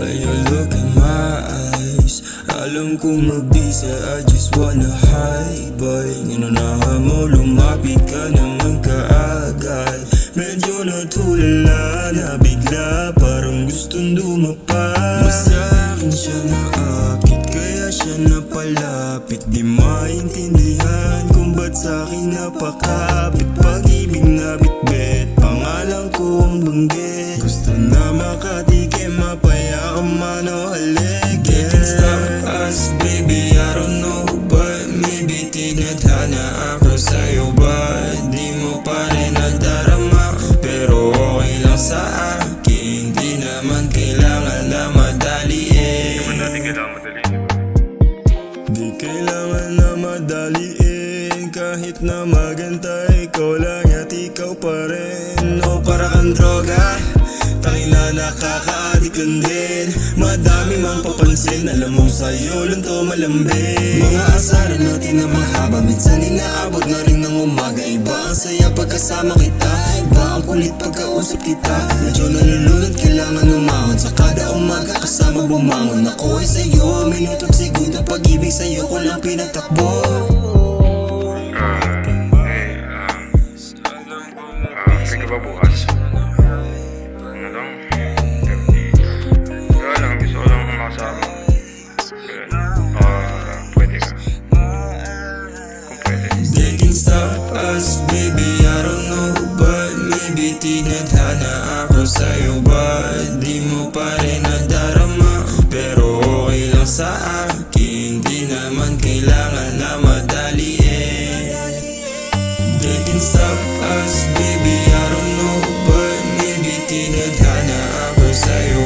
When you look in my eyes, alam kong mabisa, I just wanna hide. Boy, inunahan mo, lumapit ka naman kaagad. Medyo natulala na bigla, parang gustong dumapa. Masakin siya naakit, kaya siya napalapit. Di maintindihan kung ba't sa'kin napakapit. Pag-ibig na bitbit, pangalan kong banggit. Gusto na makatikim, mapaya ka man o halik. They can stop us, baby, I don't know. But maybe tinadhana ako sa'yo. But di mo pa rin nadarama. Pero okay lang sa akin, di naman kailangan na madaliin. Di kailangan na madaliin. Kahit na maganda, ikaw lang at ikaw pa rin. O para kang droga, tangina nakaka-addict lang din. Madami mang papansin, alam mo sa'yo lang to malambing. Mga asaran natin na mahaba, minsan inaabot na rin ng umaga. Iba ang saya pagkasama kita, iba ang kulit pagkausap kita. Medyo nalulunod, kailangan umahon. Sa kada umaga kasama bumangon. Ako ay sa'yo, minuto't segundo. Pag-ibig sa'yo ko lang pinatakbo. Free ka ba bukas? Ano lang? Wala lang, gusto ko lang makasama. Pwede ka. Kung pwede. They can stop us, baby, I don't know. But maybe tinadhana ako sa'yo. But di mo pa rin nadarama. Pero okay lang sa akin, di naman kailangan na madaliin. They can stop us, baby, I don't know. But maybe tinadhana ako sa'yo.